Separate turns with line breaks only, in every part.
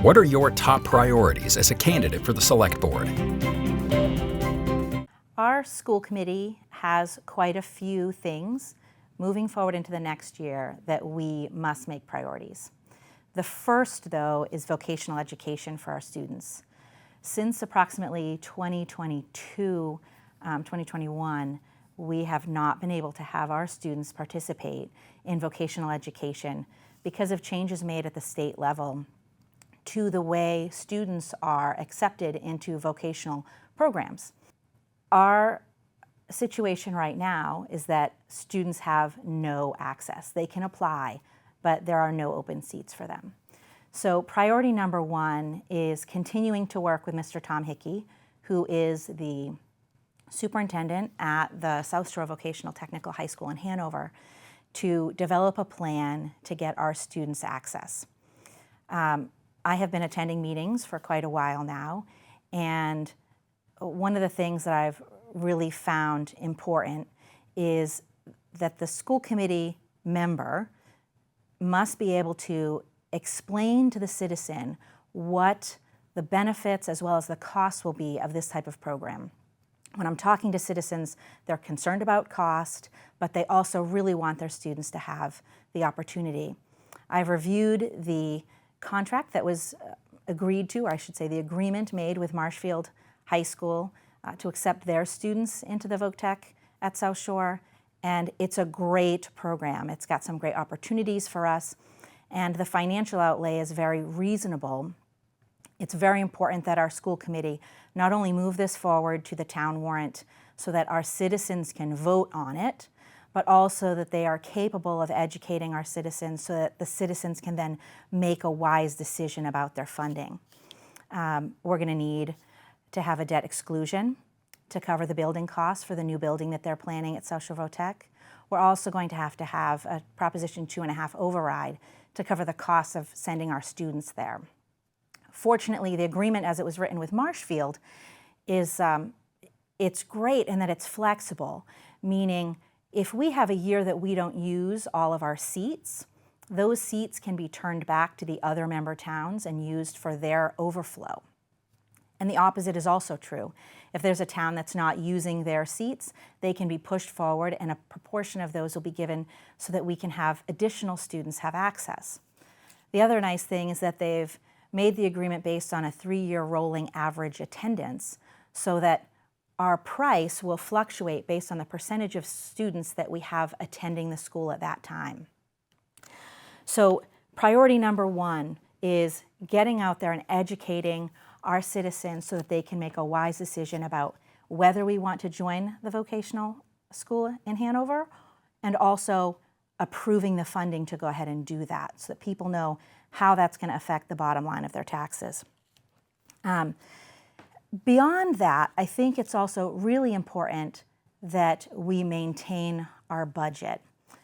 What are your top priorities as a candidate for the Select Board?
Our school committee has quite a few things moving forward into the next year that we must make priorities. The first, though, is vocational education for our students. Since approximately 2022, 2021, we have not been able to have our students participate in vocational education because of changes made at the state level to the way students are accepted into vocational programs. Our situation right now is that students have no access. They can apply, but there are no open seats for them. So priority number one is continuing to work with Mr. Tom Hickey, who is the superintendent at the South Shore Vocational Technical High School in Hanover, to develop a plan to get our students access. I have been attending meetings for quite a while now, and one of the things that I've really found important is that the school committee member must be able to explain to the citizen what the benefits as well as the costs will be of this type of program. When I'm talking to citizens, they're concerned about cost, but they also really want their students to have the opportunity. I've reviewed the contract that was agreed to, or I should say the agreement made with Marshfield High School to accept their students into the VocTech at South Shore, and it's a great program. It's got some great opportunities for us, and the financial outlay is very reasonable. It's very important that our school committee not only move this forward to the town warrant so that our citizens can vote on it, but also that they are capable of educating our citizens so that the citizens can then make a wise decision about their funding. We're going to need to have a debt exclusion to cover the building costs for the new building that they're planning at South Shore VocTech. We're also going to have a Proposition 2.5 override to cover the costs of sending our students there. Fortunately, the agreement as it was written with Marshfield is it's great in that it's flexible, meaning if we have a year that we don't use all of our seats, those seats can be turned back to the other member towns and used for their overflow. And the opposite is also true. If there's a town that's not using their seats, they can be pushed forward and a proportion of those will be given so that we can have additional students have access. The other nice thing is that they've made the agreement based on a 3-year rolling average attendance so that our price will fluctuate based on the percentage of students that we have attending the school at that time. So priority number one is getting out there and educating our citizens so that they can make a wise decision about whether we want to join the vocational school in Hanover, and also approving the funding to go ahead and do that so that people know how that's going to affect the bottom line of their taxes. Beyond that, I think it's also really important that we maintain our budget.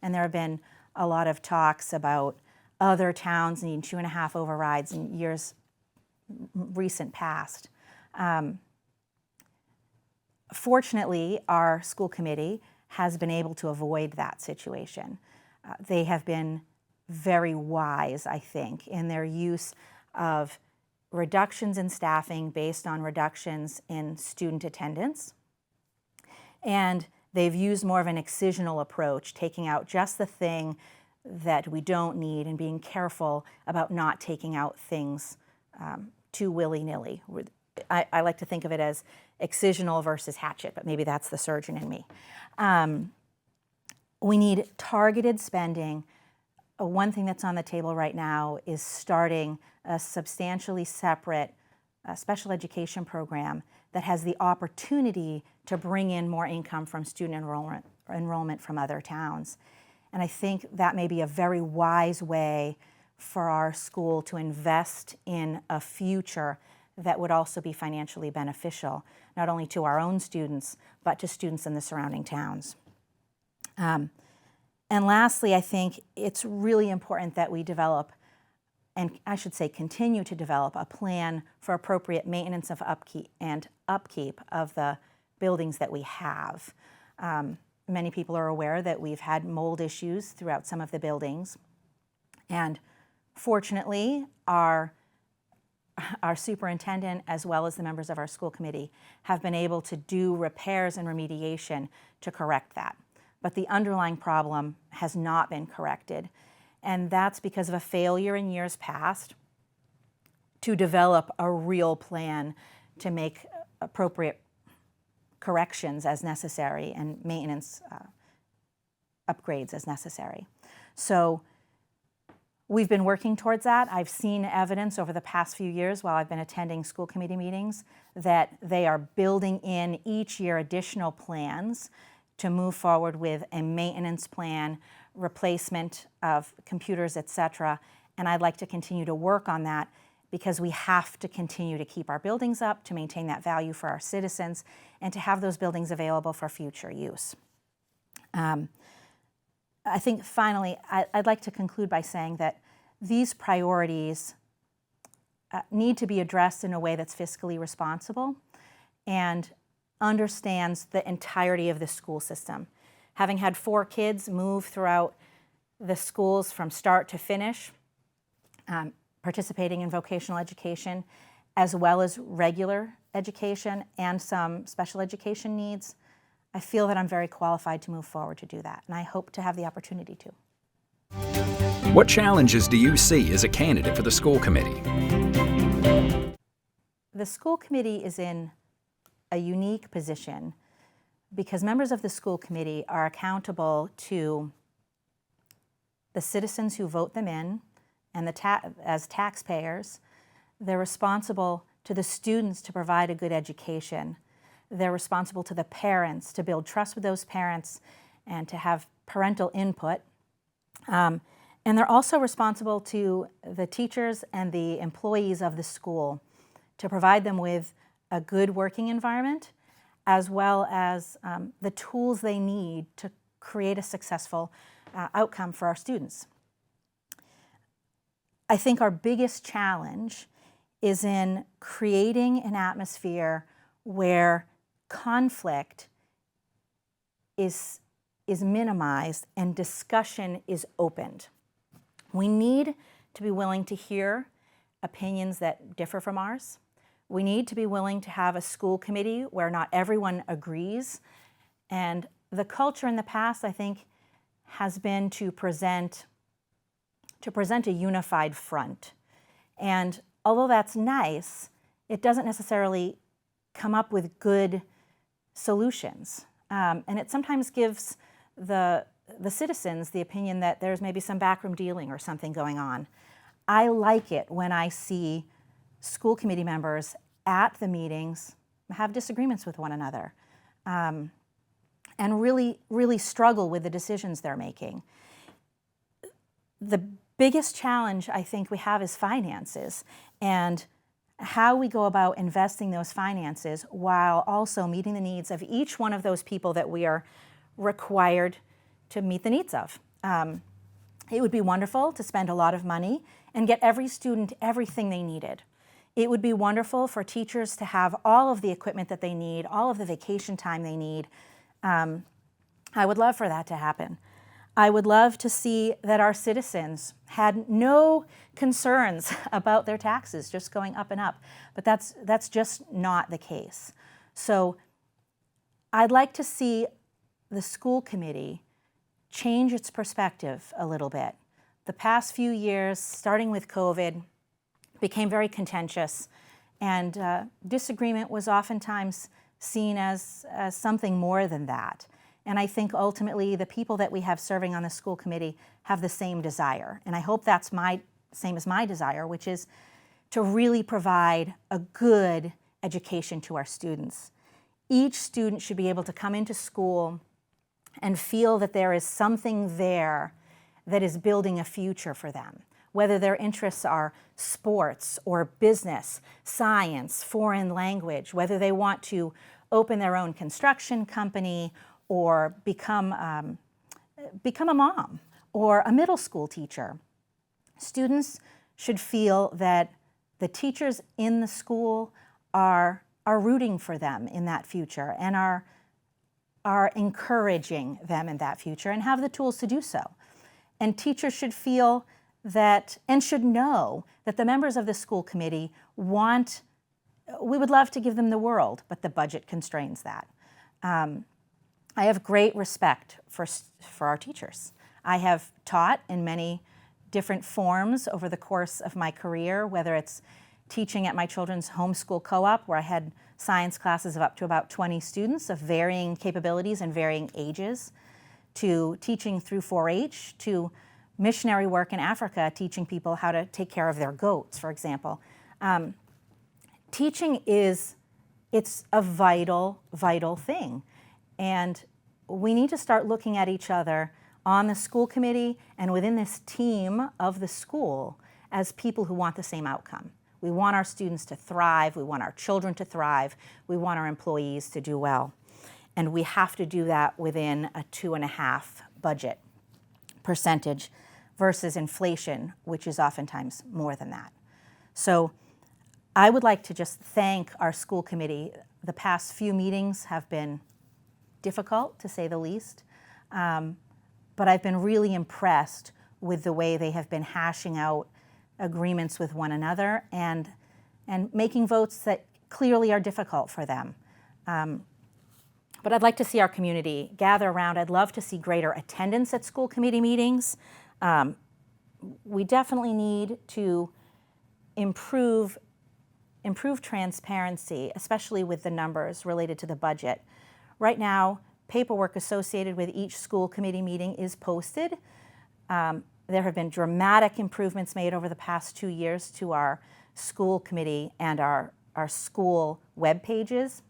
And there have been a lot of talks about other towns needing 2.5 overrides in years recent past. Fortunately, our school committee has been able to avoid that situation. They have been very wise, I think, in their use of reductions in staffing based on reductions in student attendance. And they've used more of an excisional approach, taking out just the thing that we don't need and being careful about not taking out things too willy-nilly. I like to think of it as excisional versus hatchet, but maybe that's the surgeon in me. We need targeted spending. One thing that's on the table right now is starting a substantially separate special education program that has the opportunity to bring in more income from student enrollment from other towns. And I think that may be a very wise way for our school to invest in a future that would also be financially beneficial, not only to our own students, but to students in the surrounding towns. And lastly, I think it's really important that we develop, and I should say continue to develop, a plan for appropriate maintenance of upkeep of the buildings that we have. Many people are aware that we've had mold issues throughout some of the buildings. And fortunately, our our superintendent, as well as the members of our school committee, have been able to do repairs and remediation to correct that. But the underlying problem has not been corrected. And that's because of a failure in years past to develop a real plan to make appropriate corrections as necessary and maintenance upgrades as necessary. So we've been working towards that. I've seen evidence over the past few years while I've been attending school committee meetings that they are building in each year additional plans to move forward with a maintenance plan, replacement of computers, etc. And I'd like to continue to work on that because we have to continue to keep our buildings up, to maintain that value for our citizens, and to have those buildings available for future use. I think finally, I'd like to conclude by saying that these priorities need to be addressed in a way that's fiscally responsible and understands the entirety of the school system. Having had 4 kids move throughout the schools from start to finish, participating in vocational education, as well as regular education and some special education needs, I feel that I'm very qualified to move forward to do that, and I hope to have the opportunity to.
What challenges do you see as a candidate for the school committee?
The school committee is in a unique position because members of the school committee are accountable to the citizens who vote them in, and as taxpayers, they're responsible to the students to provide a good education. They're responsible to the parents to build trust with those parents and to have parental input. And they're also responsible to the teachers and the employees of the school to provide them with a good working environment, as well as the tools they need to create a successful outcome for our students. I think our biggest challenge is in creating an atmosphere where conflict is minimized and discussion is opened. We need to be willing to hear opinions that differ from ours. We need to be willing to have a school committee where not everyone agrees. And the culture in the past, I think, has been to present a unified front. And although that's nice, it doesn't necessarily come up with good solutions. And it sometimes gives the citizens the opinion that there's maybe some backroom dealing or something going on. I like it when I see school committee members at the meetings have disagreements with one another and really struggle with the decisions they're making. The biggest challenge I think we have is finances and how we go about investing those finances while also meeting the needs of each one of those people that we are required to meet the needs of. It would be wonderful to spend a lot of money and get every student everything they needed. It would be wonderful for teachers to have all of the equipment that they need, all of the vacation time they need. I would love for that to happen. I would love to see that our citizens had no concerns about their taxes just going up and up, but that's just not the case. So I'd like to see the school committee change its perspective a little bit. The past few years, starting with COVID, became very contentious, and disagreement was oftentimes seen as something more than that. And I think ultimately the people that we have serving on the school committee have the same desire. And I hope that's same as my desire, which is to really provide a good education to our students. Each student should be able to come into school and feel that there is something there that is building a future for them, whether their interests are sports or business, science, foreign language, whether they want to open their own construction company or become a mom or a middle school teacher. Students should feel that the teachers in the school are rooting for them in that future and are encouraging them in that future and have the tools to do so. And teachers should feel that, and should know, that the members of the school committee we would love to give them the world, but the budget constrains that. I have great respect for our teachers. I have taught in many different forms over the course of my career, whether it's teaching at my children's homeschool co-op, where I had science classes of up to about 20 students of varying capabilities and varying ages, to teaching through 4-H, to missionary work in Africa, teaching people how to take care of their goats, for example. Teaching it's a vital, vital thing. And we need to start looking at each other on the school committee and within this team of the school as people who want the same outcome. We want our students to thrive, we want our children to thrive, we want our employees to do well. And we have to do that within a 2.5% budget percentage versus inflation, which is oftentimes more than that. So I would like to just thank our school committee. The past few meetings have been difficult, to say the least, but I've been really impressed with the way they have been hashing out agreements with one another and making votes that clearly are difficult for them. But I'd like to see our community gather around. I'd love to see greater attendance at school committee meetings. We definitely need to improve transparency, especially with the numbers related to the budget. Right now, paperwork associated with each school committee meeting is posted. There have been dramatic improvements made over the past 2 years to our school committee and our school web pages.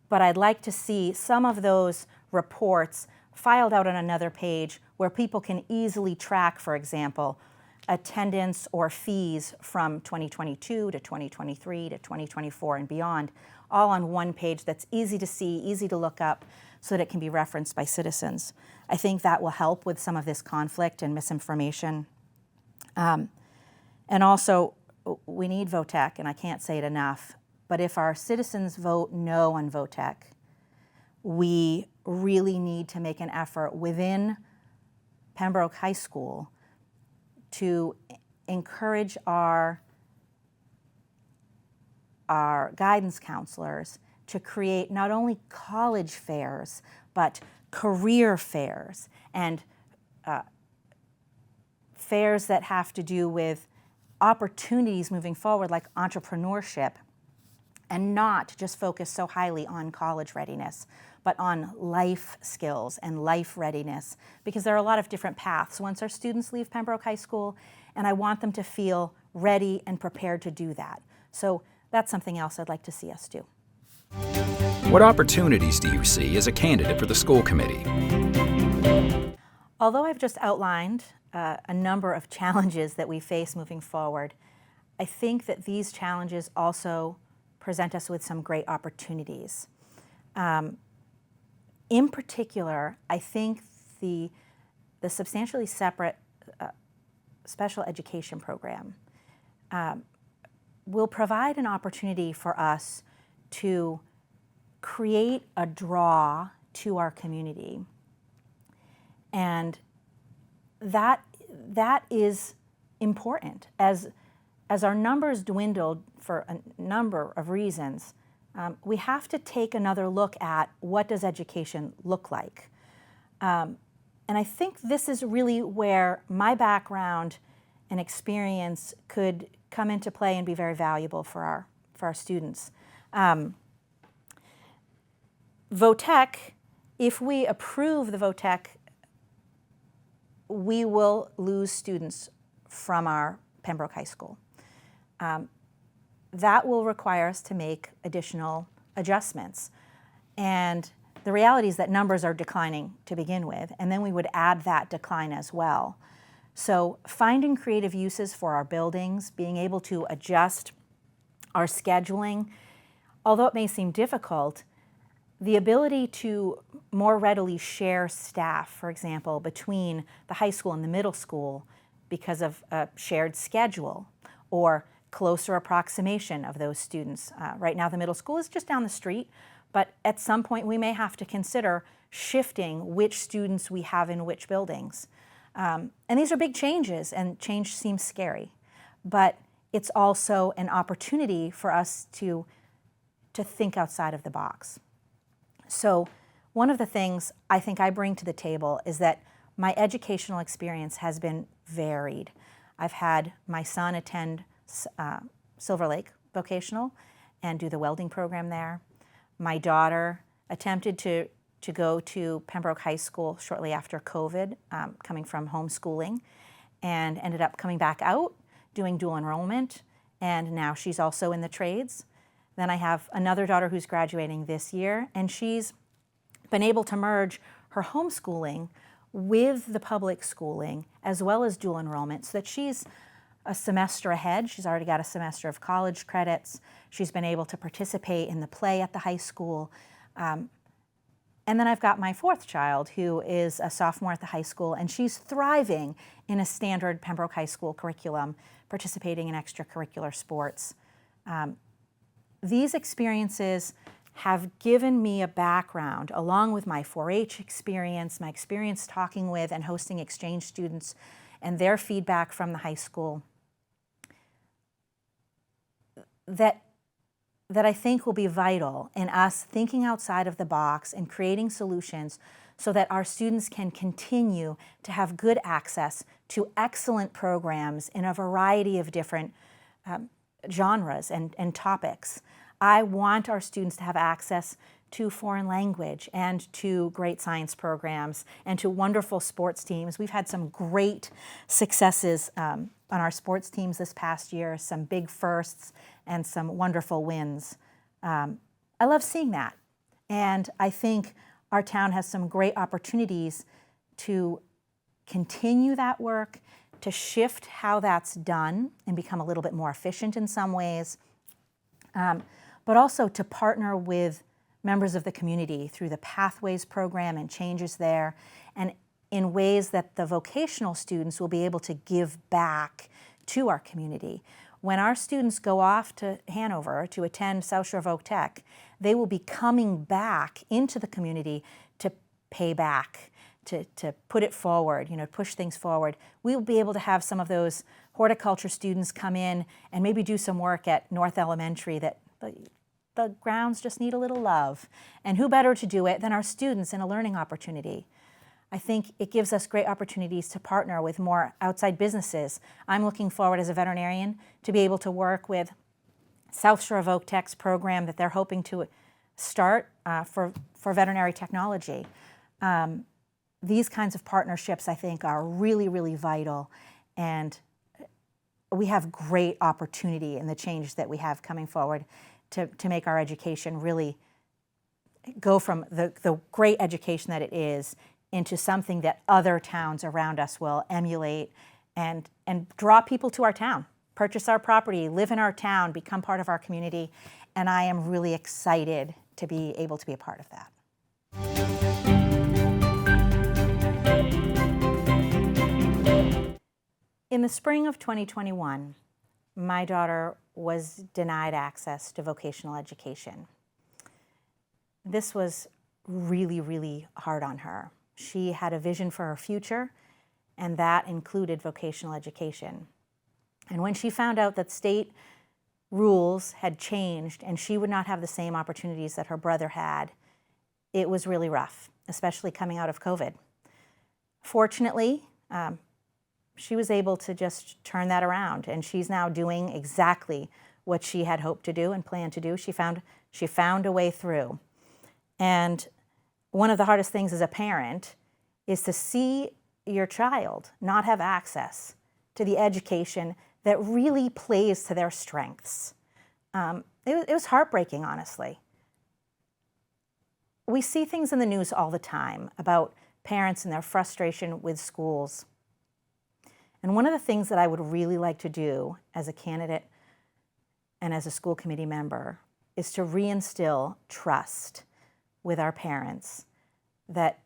But I'd like to see some of those reports filed out on another page where people can easily track, for example, attendance or fees from 2022 to 2023 to 2024 and beyond, all on one page that's easy to see, easy to look up, so that it can be referenced by citizens. I think that will help with some of this conflict and misinformation. And also, we need VOTEC, and I can't say it enough, but if our citizens vote no on VOTEC, we really need to make an effort within Pembroke High School to encourage our guidance counselors to create not only college fairs, but career fairs and fairs that have to do with opportunities moving forward, like entrepreneurship, and not just focus so highly on college readiness, but on life skills and life readiness, because there are a lot of different paths once our students leave Pembroke High School, and I want them to feel ready and prepared to do that. So that's something else I'd like to see us do.
What opportunities do you see as a candidate for the school committee?
Although I've just outlined a number of challenges that we face moving forward, I think that these challenges also present us with some great opportunities. In particular, I think the substantially separate special education program will provide an opportunity for us to create a draw to our community. And that is important. As our numbers dwindled for a number of reasons, we have to take another look at what does education look like. And I think this is really where my background and experience could come into play and be very valuable for our students. VOTEC, if we approve the VOTEC, we will lose students from our Pembroke High School. That will require us to make additional adjustments. And the reality is that numbers are declining to begin with, and then we would add that decline as well. So finding creative uses for our buildings, being able to adjust our scheduling, although it may seem difficult, the ability to more readily share staff, for example, between the high school and the middle school because of a shared schedule or closer approximation of those students. Right now the middle school is just down the street, but at some point we may have to consider shifting which students we have in which buildings. And these are big changes, and change seems scary. But it's also an opportunity for us to think outside of the box. So one of the things I think I bring to the table is that my educational experience has been varied. I've had my son attend Silver Lake Vocational and do the welding program there. My daughter attempted to go to Pembroke High School shortly after COVID, coming from homeschooling, and ended up coming back out, doing dual enrollment, and now she's also in the trades. Then I have another daughter who's graduating this year, and she's been able to merge her homeschooling with the public schooling as well as dual enrollment so that she's a semester ahead. She's already got a semester of college credits. She's been able to participate in the play at the high school. And then I've got my fourth child who is a sophomore at the high school, and she's thriving in a standard Pembroke High School curriculum, participating in extracurricular sports. These experiences have given me a background, along with my 4-H experience, my experience talking with and hosting exchange students and their feedback from the high school, that I think will be vital in us thinking outside of the box and creating solutions so that our students can continue to have good access to excellent programs in a variety of different genres and topics. I want our students to have access to foreign language and to great science programs and to wonderful sports teams. We've had some great successes on our sports teams this past year, some big firsts and some wonderful wins. I love seeing that. And I think our town has some great opportunities to continue that work, to shift how that's done and become a little bit more efficient in some ways, but also to partner with members of the community through the Pathways program and changes there, and in ways that the vocational students will be able to give back to our community. When our students go off to Hanover to attend South Shore Voc Tech, they will be coming back into the community to pay back, to put it forward, push things forward. We will be able to have some of those horticulture students come in and maybe do some work at North Elementary that the grounds just need a little love. And who better to do it than our students in a learning opportunity? I think it gives us great opportunities to partner with more outside businesses. I'm looking forward as a veterinarian to be able to work with South Shore Voc Tech's program that they're hoping to start for veterinary technology. These kinds of partnerships, I think, are really, really vital, and we have great opportunity in the change that we have coming forward to make our education really go from the great education that it is into something that other towns around us will emulate and draw people to our town, purchase our property, live in our town, become part of our community, and I am really excited to be able to be a part of that. In the spring of 2021, my daughter was denied access to vocational education. This was really, really hard on her. She had a vision for her future, and that included vocational education. And when she found out that state rules had changed and she would not have the same opportunities that her brother had, it was really rough, especially coming out of COVID. Fortunately, she was able to just turn that around, and she's now doing exactly what she had hoped to do and planned to do. She found a way through. And one of the hardest things as a parent is to see your child not have access to the education that really plays to their strengths. It was heartbreaking, honestly. We see things in the news all the time about parents and their frustration with schools. And one of the things that I would really like to do as a candidate and as a school committee member is to reinstill trust with our parents, that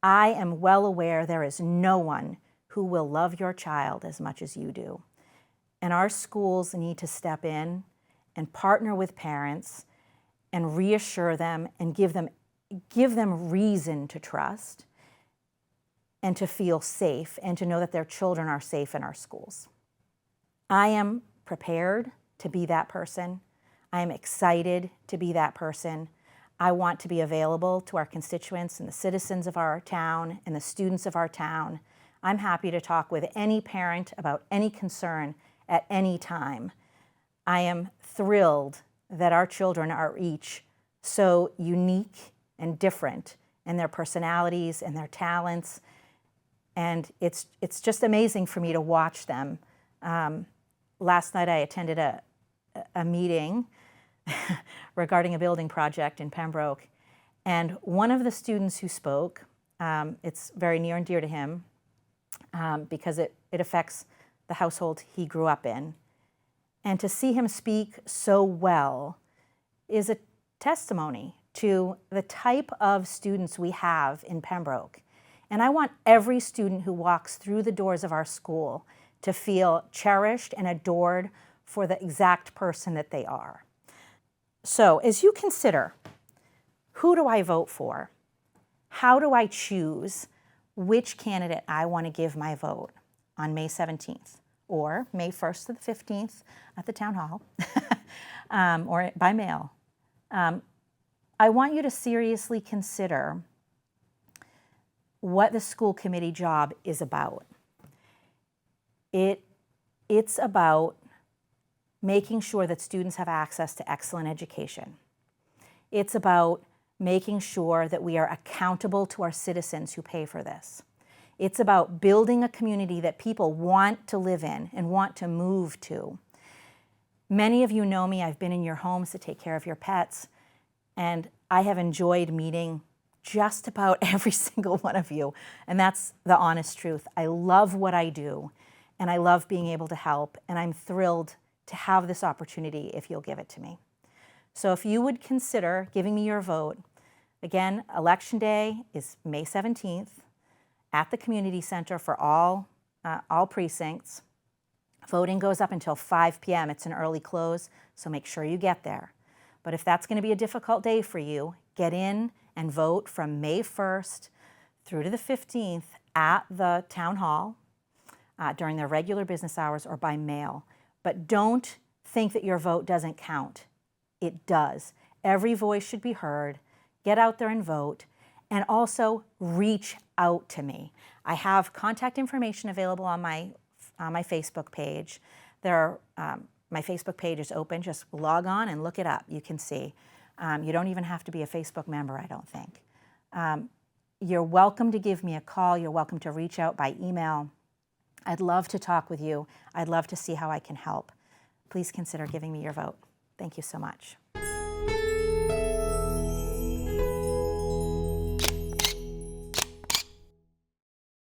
I am well aware there is no one who will love your child as much as you do. And our schools need to step in and partner with parents and reassure them and give them reason to trust. and to feel safe and to know that their children are safe in our schools. I am prepared to be that person. I am excited to be that person. I want to be available to our constituents and the citizens of our town and the students of our town. I'm happy to talk with any parent about any concern at any time. I am thrilled that our children are each so unique and different in their personalities and their talents. And it's just amazing for me to watch them. Last night I attended a meeting regarding a building project in Pembroke. And one of the students who spoke, it's very near and dear to him because it affects the household he grew up in. And to see him speak so well is a testimony to the type of students we have in Pembroke. And I want every student who walks through the doors of our school to feel cherished and adored for the exact person that they are. So as you consider, who do I vote for? How do I choose which candidate I want to give my vote on May 17th or May 1st to the 15th at the town hall or by mail? I want you to seriously consider what the school committee job is about. It's about making sure that students have access to excellent education. It's about making sure that we are accountable to our citizens who pay for this. It's about building a community that people want to live in and want to move to. Many of you know me. I've been in your homes to take care of your pets, and I have enjoyed meeting just about every single one of you, and that's the honest truth. I love what I do, and I love being able to help, and I'm thrilled to have this opportunity if you'll give it to me. So if you would consider giving me your vote, again, Election Day is May 17th at the Community Center for all precincts. Voting goes up until 5 p.m. It's an early close, so make sure you get there. But if that's going to be a difficult day for you, get in and vote from May 1st through to the 15th at the town hall during their regular business hours or by mail. But don't think that your vote doesn't count. It does. Every voice should be heard. Get out there and vote. And also reach out to me. I have contact information available on my Facebook page. My Facebook page is open. Just log on and look it up. You can see. You don't even have to be a Facebook member, I don't think. You're welcome to give me a call. You're welcome to reach out by email. I'd love to talk with you. I'd love to see how I can help. Please consider giving me your vote. Thank you so much.